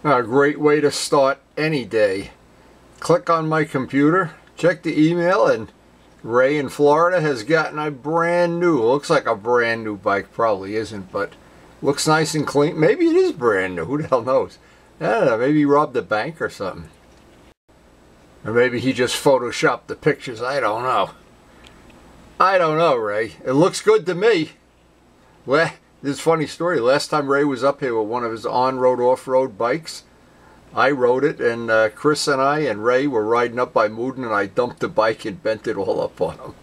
A great way to start any day. Click on my computer, check the email, and Ray in Florida has gotten a brand new, looks like a brand new bike, probably isn't, but looks nice and clean. Maybe it is brand new, who the hell knows? I don't know, maybe he robbed a bank or something. Or maybe he just photoshopped the pictures, I don't know. I don't know, Ray. It looks good to me. Well, this is a funny story. Last time Ray was up here with one of his on-road, off-road bikes, I rode it, and Chris and I and Ray were riding up by Moodin, and I dumped the bike and bent it all up on him.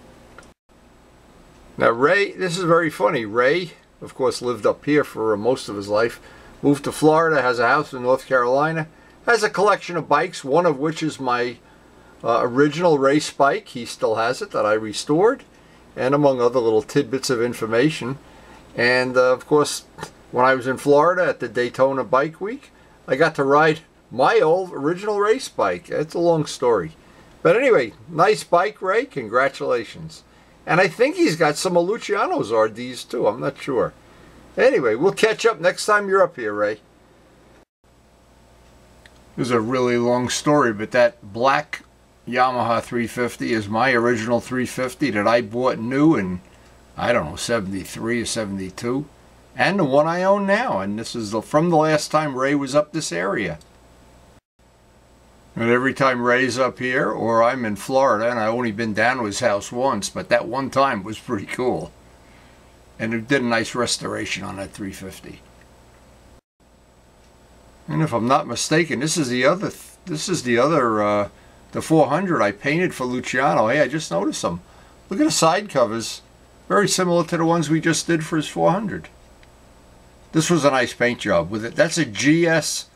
Now Ray, this is very funny. Ray, of course, lived up here for most of his life, moved to Florida, has a house in North Carolina, has a collection of bikes, one of which is my original race bike. He still has it, that I restored, and among other little tidbits of information. And of course, when I was in Florida at the Daytona Bike Week, I got to ride my old original race bike. It's a long story. But anyway, nice bike, Ray. Congratulations. And I think he's got some of Luciano's RDs too. I'm not sure. Anyway, we'll catch up next time you're up here, Ray. This is a really long story, but that black Yamaha 350 is my original 350 that I bought new in, I don't know, 73 or 72. And the one I own now. And this is from the last time Ray was up this area. And every time Ray's up here, or I'm in Florida, and I've only been down to his house once, but that one time was pretty cool. And it did a nice restoration on that 350. And if I'm not mistaken, this is the other, the 400 I painted for Luciano. Hey, I just noticed them. Look at the side covers. Very similar to the ones we just did for his 400. This was a nice paint job with it. That's a GS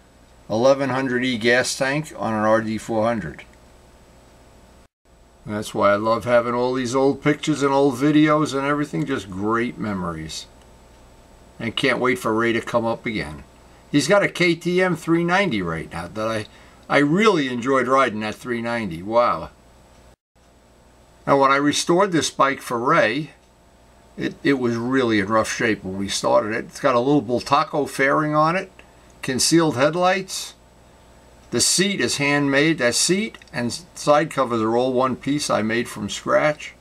1100E gas tank on an RD 400. And that's why I love having all these old pictures and old videos and everything. Just great memories. And can't wait for Ray to come up again. He's got a KTM 390 right now that I really enjoyed riding that 390. Wow. Now when I restored this bike for Ray, it was really in rough shape when we started it. It's got a little Bultaco fairing on it, concealed headlights. The seat is handmade. That seat and side covers are all one piece I made from scratch.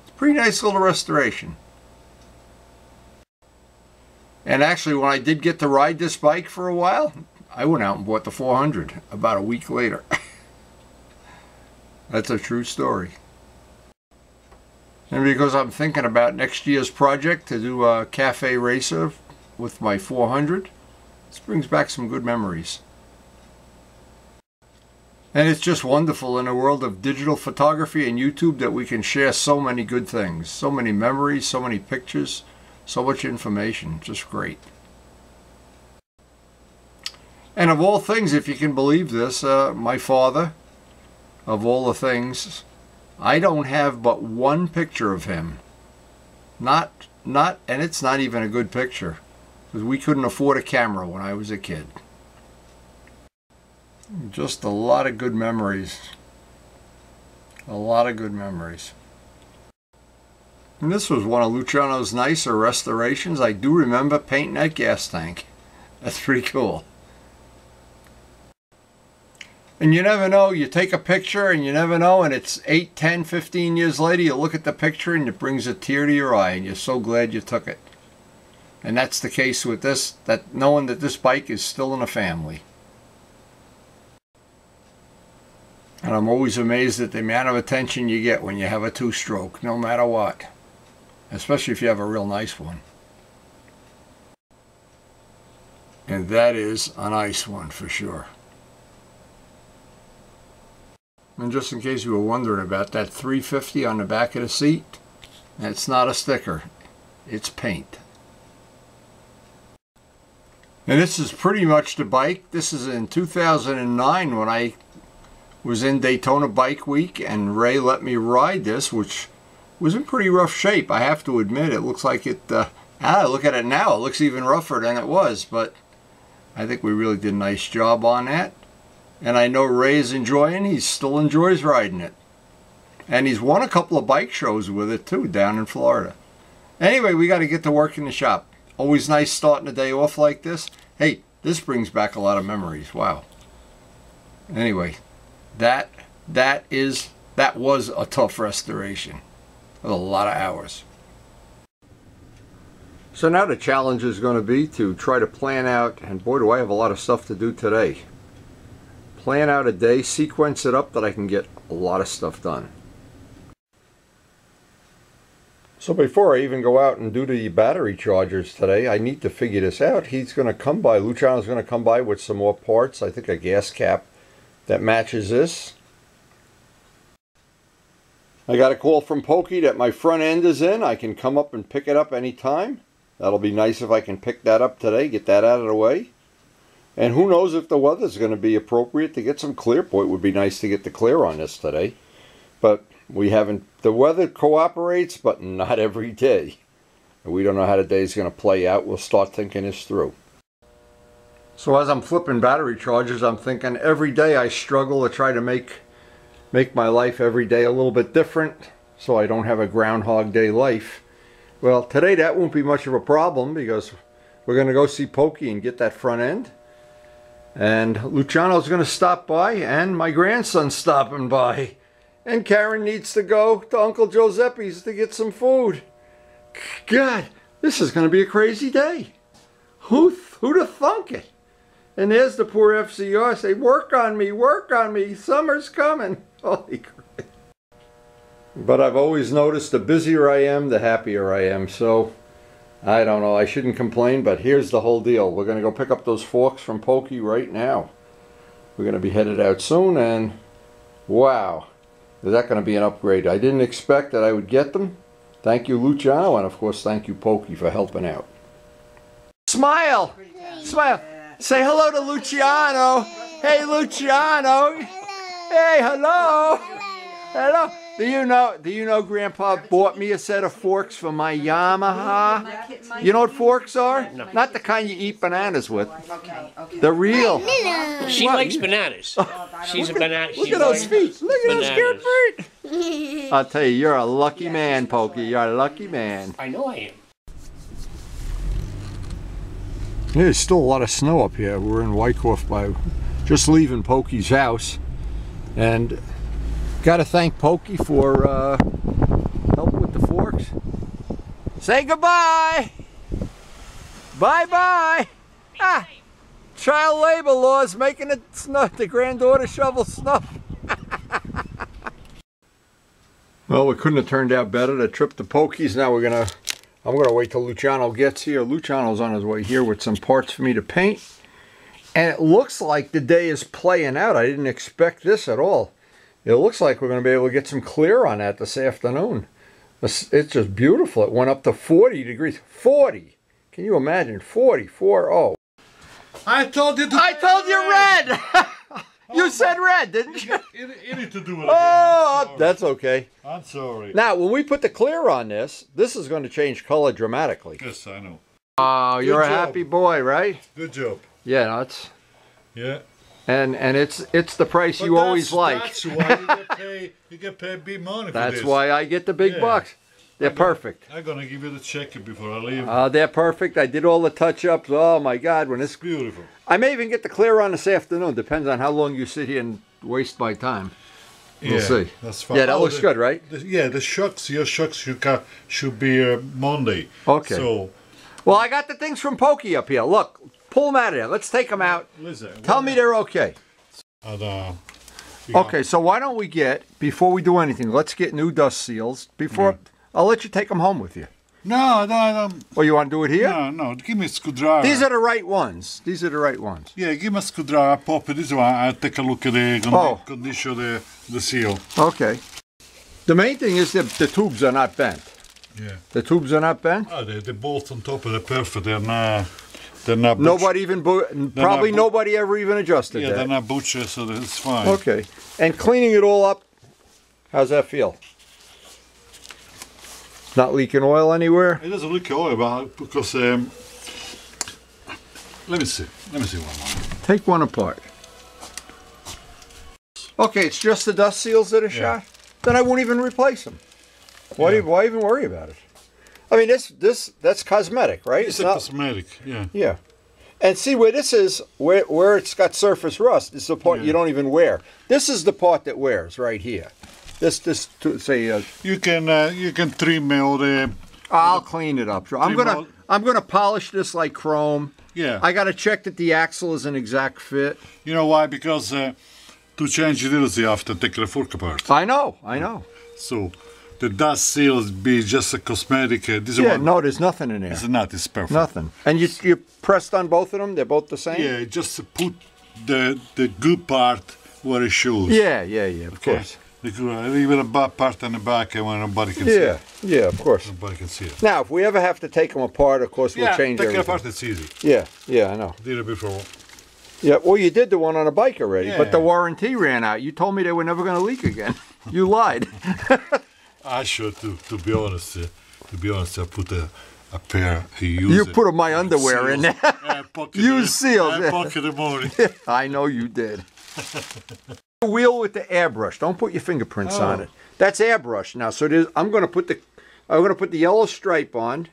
It's a pretty nice little restoration. And actually, when I did get to ride this bike for a while, I went out and bought the 400 about a week later. That's a true story. And because I'm thinking about next year's project to do a cafe racer with my 400, this brings back some good memories. And it's just wonderful in the world of digital photography and YouTube that we can share so many good things, so many memories, so many pictures, so much information. Just great. And of all things, if you can believe this, my father, of all the things, I don't have but one picture of him. And it's not even a good picture, because we couldn't afford a camera when I was a kid. Just a lot of good memories. A lot of good memories. And this was one of Luciano's nicer restorations. I do remember painting that gas tank. That's pretty cool. And you never know, you take a picture and you never know, and it's 8, 10, 15 years later, you look at the picture and it brings a tear to your eye and you're so glad you took it. And that's the case with this, that knowing that this bike is still in the family. And I'm always amazed at the amount of attention you get when you have a two-stroke, no matter what. Especially if you have a real nice one. And that is a nice one for sure. And just in case you were wondering about that 350 on the back of the seat, that's not a sticker, it's paint. And this is pretty much the bike. This is in 2009 when I was in Daytona Bike Week and Ray let me ride this, which was in pretty rough shape, I have to admit. It looks like it, look at it now, it looks even rougher than it was, but I think we really did a nice job on that. And I know Ray is enjoying, he still enjoys riding it. And he's won a couple of bike shows with it too, down in Florida. Anyway, we got to get to work in the shop. Always nice starting the day off like this. Hey, This brings back a lot of memories. Wow. Anyway, that was a tough restoration. With a lot of hours. So now the challenge is going to be to try to plan out, and boy do I have a lot of stuff to do today. Plan out a day, sequence it up that I can get a lot of stuff done. So before I even go out and do the battery chargers today, I need to figure this out. He's going to come by, Luciano's going to come by with some more parts. I think a gas cap that matches this. I got a call from POKIE that my front end is in. I can come up and pick it up anytime. That'll be nice if I can pick that up today, get that out of the way. And who knows if the weather's going to be appropriate to get some clear. Boy, it would be nice to get the clear on this today. But we haven't, the weather cooperates, but not every day. And we don't know how the day's going to play out. We'll start thinking this through. So as I'm flipping battery chargers, I'm thinking every day I struggle to try to make my life every day a little bit different so I don't have a Groundhog Day life. Well, today that won't be much of a problem because we're going to go see POKIE and get that front end. And Luciano's going to stop by, and my grandson's stopping by. And Karen needs to go to Uncle Giuseppe's to get some food. God, this is going to be a crazy day. Who'd have thunk it? And there's the poor FZR say, work on me, summer's coming. Holy crap. But I've always noticed the busier I am, the happier I am. So, I don't know, I shouldn't complain, but here's the whole deal. We're going to go pick up those forks from POKIE right now. We're going to be headed out soon, and wow, is that going to be an upgrade. I didn't expect that I would get them. Thank you, Luciano, and of course, thank you, POKIE, for helping out. Smile! Smile! Say hello to Luciano! Hey, Luciano! Hey, hello! Hello! Do you know Grandpa bought me a set of forks for my Yamaha? You know what forks are? No. Not the kind you eat bananas with. Okay. The real. She likes bananas. She's a banana. Look at those feet. Look at those scared feet. I'll tell you, you're a lucky man, POKIE. You're a lucky man. I know I am. There's still a lot of snow up here. We're in Wyckoff by just leaving POKIE's house. And got to thank POKIE for help with the forks. Say goodbye. Bye-bye. Ah, child labor laws making it snow. The granddaughter shovel snow. Well, it couldn't have turned out better. The trip to POKIE's. Now I'm gonna wait till Luciano gets here. Luciano's on his way here with some parts for me to paint. And it looks like the day is playing out. I didn't expect this at all. It looks like we're going to be able to get some clear on that this afternoon. It's just beautiful. It went up to 40 degrees. 40! Can you imagine? 40. I told you to red! You said red, didn't you? You need to do it again. Oh, that's okay. I'm sorry. Now, when we put the clear on this is going to change color dramatically. Yes, I know. Oh, you're a happy boy, right? Good job. Yeah, no, it's... Yeah. And it's the price you always like. That's why you get paid big money for this. That's why I get the big bucks. They're perfect. I'm gonna give you the check before I leave. They're perfect. I did all the touch-ups. Oh my God, when it's beautiful. I may even get the clear on this afternoon. Depends on how long you sit here and waste my time. We'll see. That's fine. Yeah, that looks good, right? The shocks, your shocks should be Monday. Okay. So. Well, I got the things from POKIE up here. Look. Pull them out of there. Let's take them out. Listen, tell me they're okay. Okay, so why don't we get, before we do anything, let's get new dust seals. I'll let you take them home with you. No. Oh, you want to do it here? No. Give me a screwdriver. These are the right ones. Yeah, give me a screwdriver. Pop this one. I'll take a look at the condition of the seal. Okay. The main thing is that the tubes are not bent. Yeah. The tubes are not bent? Oh, the bolts on top of the perfect. They're not nobody nobody ever even adjusted that. Yeah, they're not butchers, so it's fine. Okay. And cleaning it all up, how's that feel? Not leaking oil anywhere? It doesn't leak oil, because let me see one more. Take one apart. Okay, it's just the dust seals that are shot? Then I won't even replace them. Why even worry about it? I mean, that's cosmetic, right? It's not cosmetic, yeah. Yeah. And see where this is, where it's got surface rust, is the part you don't even wear. This is the part that wears right here. This say you can trim all the. I'll clean it up. I'm gonna polish this like chrome. Yeah. I gotta check that the axle is an exact fit. You know why? Because to change the wheels, you have to take the fork apart. I know. So the dust seals be just a cosmetic. No, there's nothing in there. It's not. It's perfect. Nothing. And you pressed on both of them. They're both the same. Yeah, just put the good part where it shows. Yeah. Of course. Leave a bad part in the back, and when nobody can see it. Yeah, of course. Nobody can see it. Now, if we ever have to take them apart, of course, we'll change everything. Take it apart. It's easy. Yeah, I know. Did it before. Yeah, well, you did the one on a bike already, Yeah. but the warranty ran out. You told me they were never going to leak again. You lied. I should, to be honest. I put a pair. You put my underwear in there. Use seals. I pocket the morning. I know you did. The wheel with the airbrush. Don't put your fingerprints on it. That's airbrush now. So I'm going to put the yellow stripe on,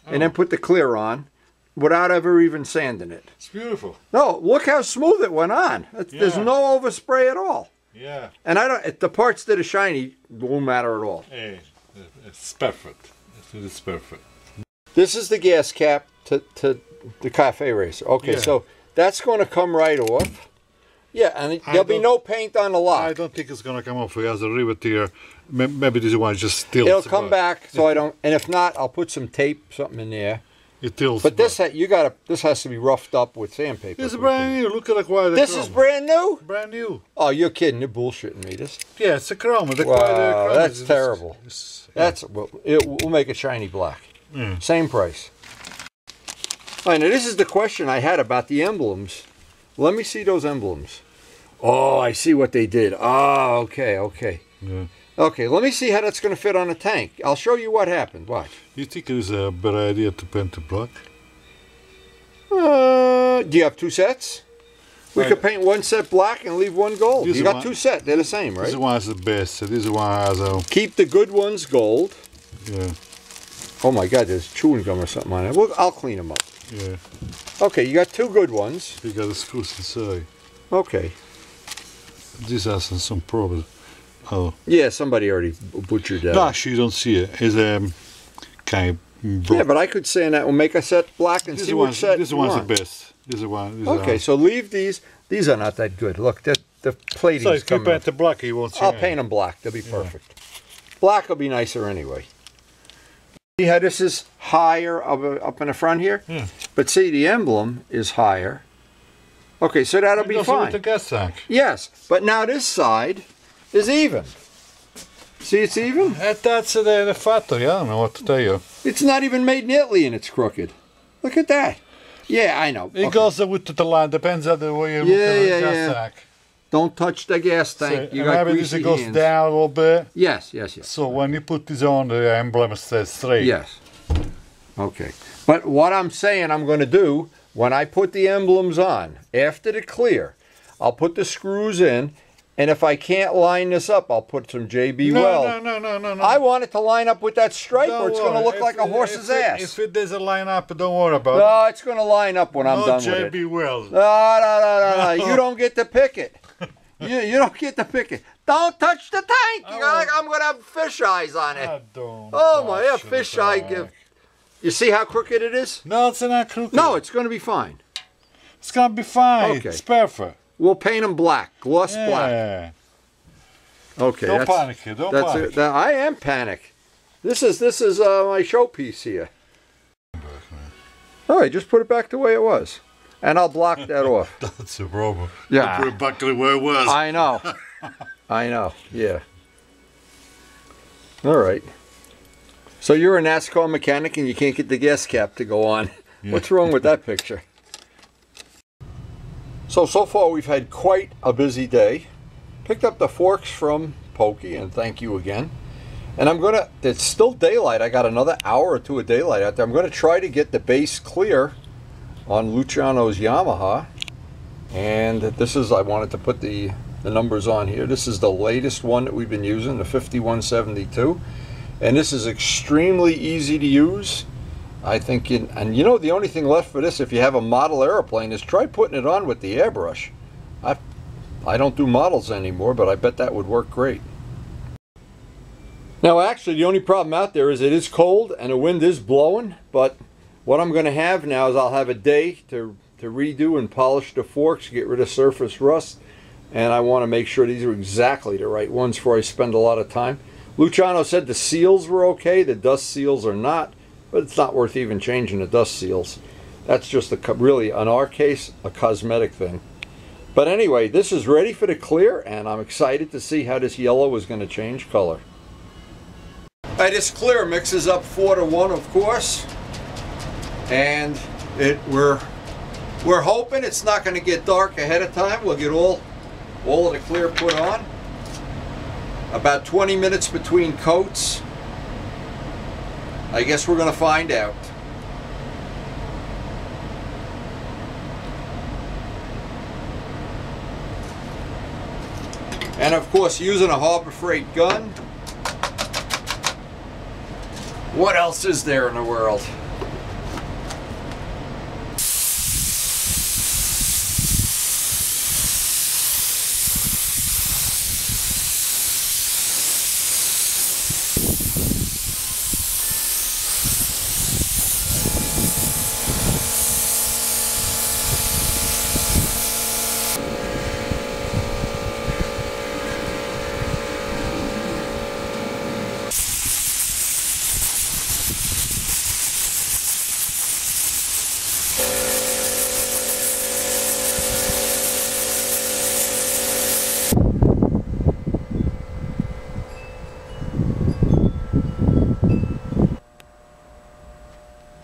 and then put the clear on, without ever even sanding it. It's beautiful. No, look how smooth it went on. There's no overspray at all. Yeah. And the parts that are shiny won't matter at all. Hey, it's perfect. It's perfect. This is the gas cap to the Cafe Racer. Okay, so that's going to come right off. Yeah, and there'll be no paint on the lock. I don't think it's going to come off. It has a rivet here. Maybe this one just tilts. It'll come back, so I don't. And if not, I'll put some tape, something in there. It tilts. But this has to be roughed up with sandpaper. This is brand new. Look at the quality. This is brand new. Brand new. Oh, you're kidding! You're bullshitting me. This. Yeah, it's a chrome. Wow, that's terrible. We'll make it shiny black. Same price. All right, now this is the question I had about the emblems. Let me see those emblems. Oh, I see what they did. Oh, okay. Yeah. Okay, let me see how that's going to fit on a tank. I'll show you what happened. Watch. You think it is a better idea to paint it black? Do you have two sets? We could paint one set black and leave one gold. You got two sets. They're the same, right? This one is the best. This one has a... Keep the good ones gold. Yeah. Oh my God, there's chewing gum or something on it. Well, I'll clean them up. Yeah. Okay, you got two good ones. You got the screws inside. Okay. This has some problems. Oh. Yeah, somebody already butchered that. No, actually, you don't see it. It's kind of broke. Yeah, but I could say that we'll make a set black and see what set This one's the best. This is one. Okay, so leave these. These are not that good. Look, the plating's so if you coming. paint the black, you won't see I'll it. paint them black. They'll be perfect. Black will be nicer anyway. See how this is higher up in the front here? Yeah. But see, the emblem is higher. Okay, so that'll be fine. With the gas tank. Yes, but now this side is even. See, it's even? That's the factory. I don't know what to tell you. It's not even made in Italy and it's crooked. Look at that. Yeah, I know. It goes with the line. Depends on the way you look at the gas tank. Don't touch the gas tank. So, you got maybe greasy this goes hands. down a little bit. Yes. So when you put this on, the emblem stays straight. Yes. Okay. But what I'm saying I'm going to do, when I put the emblems on, after the clear, I'll put the screws in, and if I can't line this up, I'll put some JB Weld. No. I want it to line up with that stripe, or it's going to look like a horse's If ass. it doesn't line up, don't worry about it. No, it's going to line up when I'm done with it. JB Weld. No. You don't get to pick it. You don't get to pick it. Don't touch the tank. I'm going to have fish eyes on it. Oh my, yeah, fish eye. You see how crooked it is? No, it's not crooked. No, it's going to be fine. It's going to be fine. Okay. It's perfect. We'll paint them black, gloss black. Okay. Don't panic here. Don't panic. I am panic. This is my showpiece here. All right, just put it back the way it was, and I'll block that off. That's a problem. Yeah. Put it back to where it was. I know. I know. Yeah. All right. So you're a NASCAR mechanic and you can't get the gas cap to go on. Yeah. What's wrong with that picture? So far we've had quite a busy day. Picked up the forks from POKIE, and thank you again. And it's still daylight. I got another hour or two of daylight out there. I'm going to try to get the base clear on Luciano's Yamaha. And I wanted to put the numbers on here. This is the latest one that we've been using, the 5172. And this is extremely easy to use. I think, and you know, the only thing left for this, if you have a model airplane, is try putting it on with the airbrush. I don't do models anymore, but I bet that would work great. Now actually the only problem out there is it is cold and the wind is blowing, but what I'm going to have now is I'll have a day to redo and polish the forks, get rid of surface rust, and I want to make sure these are exactly the right ones before I spend a lot of time. Luciano said the seals were okay, the dust seals are not, but it's not worth even changing the dust seals. That's just really, in our case, a cosmetic thing. But anyway, this is ready for the clear, and I'm excited to see how this yellow is going to change color. This clear mixes up 4-to-1, of course, and we're hoping it's not going to get dark ahead of time. We'll get all of the clear put on. About 20 minutes between coats. I guess we're going to find out. And of course, using a Harbor Freight gun. What else is there in the world?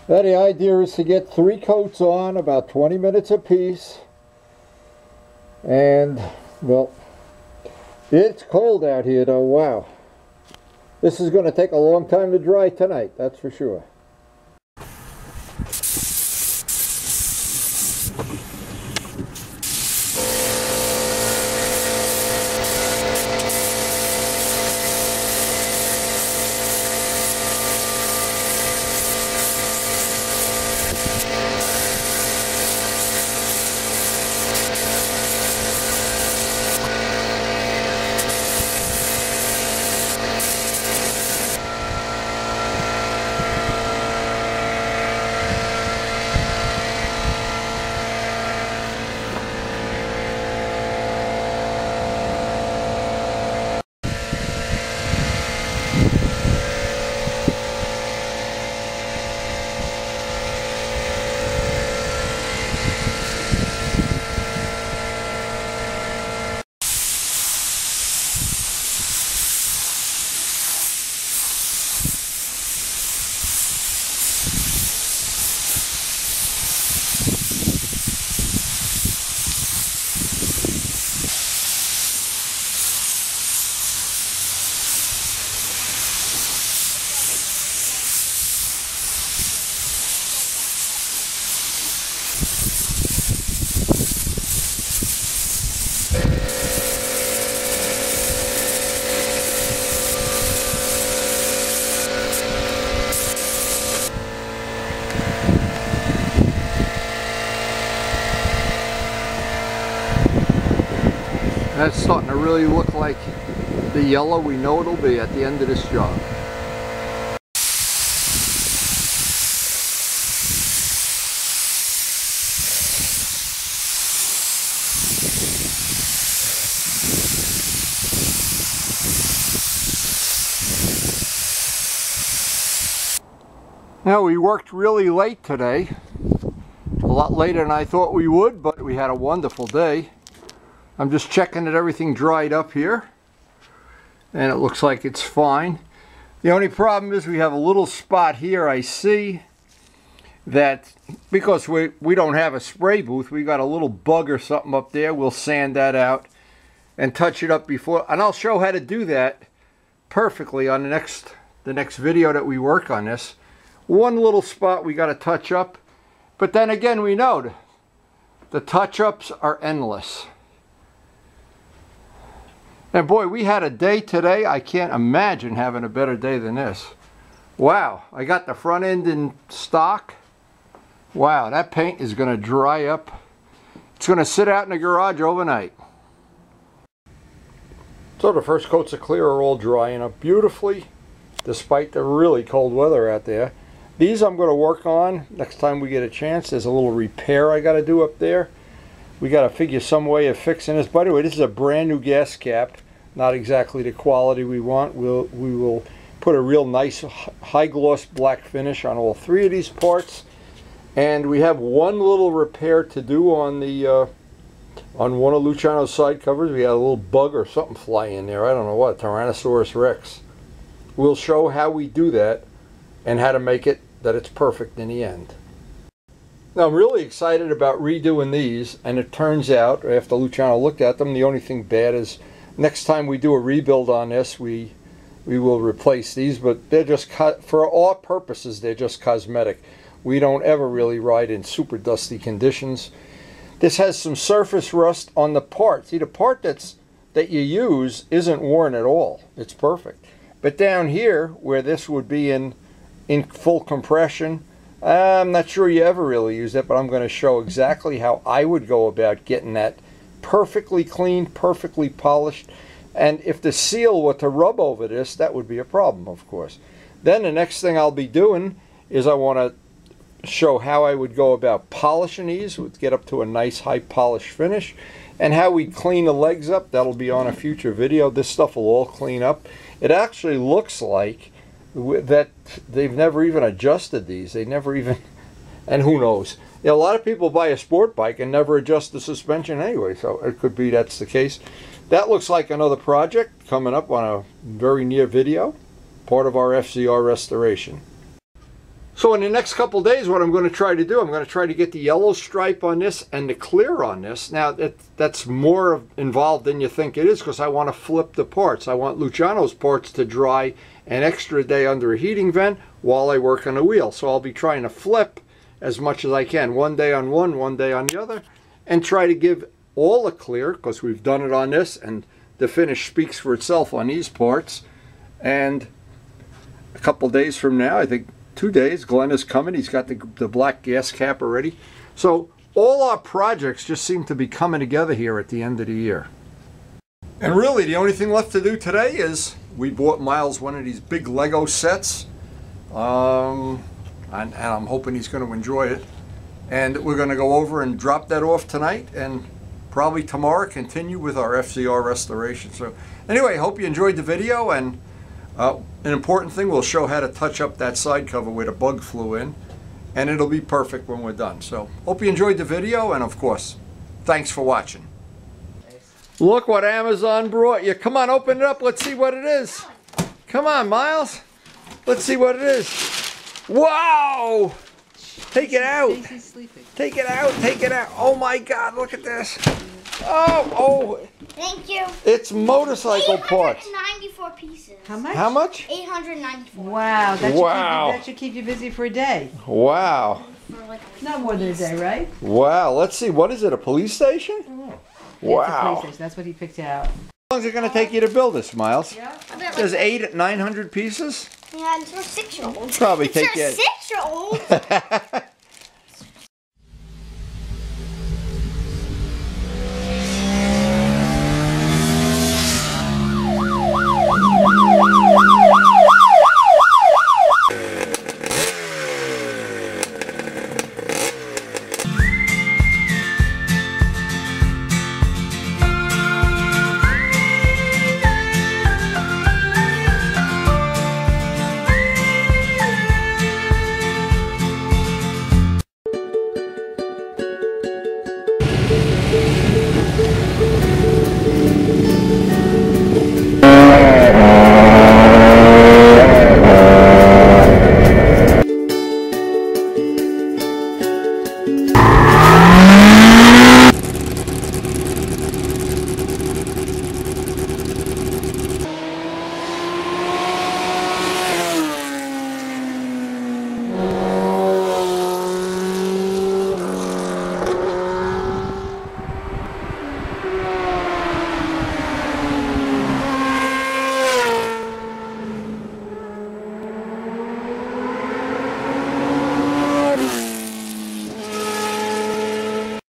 Well, the idea is to get 3 coats on, about 20 minutes apiece. And, well, it's cold out here though, wow. This is going to take a long time to dry tonight, that's for sure. That's starting to really look like the yellow we know it'll be at the end of this job. Now, we worked really late today, a lot later than I thought we would, but we had a wonderful day. I'm just checking that everything dried up here, and it looks like it's fine. The only problem is we have a little spot here. I see that because we don't have a spray booth, we got a little bug or something up there. We'll sand that out and touch it up before, and I'll show how to do that perfectly on the next video that we work on this. One little spot we got to touch up, but then again, we know the touch-ups are endless. And boy, we had a day today. I can't imagine having a better day than this. Wow, I got the front end in stock. Wow, that paint is going to dry up. It's going to sit out in the garage overnight. So the first coats of clear are all drying up beautifully, despite the really cold weather out there. These I'm going to work on next time we get a chance. There's a little repair I got to do up there. We got to figure some way of fixing this. By the way, this is a brand new gas cap. Not exactly the quality we want. We will put a real nice high gloss black finish on all three of these parts. And we have one little repair to do on the on one of Luciano's side covers. We had a little bug or something fly in there. I don't know what, Tyrannosaurus Rex. We'll show how we do that and how to make it that it's perfect in the end. Now I'm really excited about redoing these, and it turns out after Luciano looked at them, the only thing bad is next time we do a rebuild on this, we will replace these, but they're just for all purposes they're just cosmetic. We don't ever really ride in super dusty conditions. This has some surface rust on the part. See, the part that you use isn't worn at all. It's perfect. But down here, where this would be in full compression, I'm not sure you ever really use it, but I'm going to show exactly how I would go about getting that perfectly clean, perfectly polished. And if the seal were to rub over this, that would be a problem, of course. Then the next thing I'll be doing is I want to show how I would go about polishing these, would get up to a nice high polish finish, and how we clean the legs up. That'll be on a future video. This stuff will all clean up. It actually looks like that they've never even adjusted these. They never even, and who knows. You know, a lot of people buy a sport bike and never adjust the suspension anyway, so it could be that's the case. That looks like another project coming up on a very near video, part of our FZR restoration. So in the next couple days, what I'm going to try to do, I'm going to try to get the yellow stripe on this and the clear on this. Now, that's more involved than you think it is, because I want to flip the parts. I want Luciano's parts to dry an extra day under a heating vent while I work on the wheel. So I'll be trying to flip as much as I can. One day on one day on the other, and try to give all the clear, because we've done it on this, and the finish speaks for itself on these parts. And a couple days from now, I think 2 days, Glenn is coming. He's got the black gas cap already. So all our projects just seem to be coming together here at the end of the year. And really, the only thing left to do today is we bought Miles one of these big Lego sets. And I'm hoping he's going to enjoy it. And we're going to go over and drop that off tonight, and probably tomorrow continue with our FZR restoration. So anyway, hope you enjoyed the video, and an important thing, we'll show how to touch up that side cover where the bug flew in, and it'll be perfect when we're done. So hope you enjoyed the video, and of course, thanks for watching. Look what Amazon brought you. Come on, open it up. Let's see what it is. Come on, Miles. Let's see what it is. Wow! Take it out. Take it out. Take it out. Oh my God, look at this. Oh. Thank you. It's motorcycle parts. 894 pieces. How much? How much? 894. Wow, that should keep you busy for a day. Wow. For like Not more than a day, right? Wow. Let's see. What is it? A police station? Wow. Wow. It's a PlayStation. That's what he picked out. How long is it going to take you to build this, Miles? Yeah. There's 900 pieces? Yeah, it's for 6-year-olds. Probably it's take for you. 6-year-olds.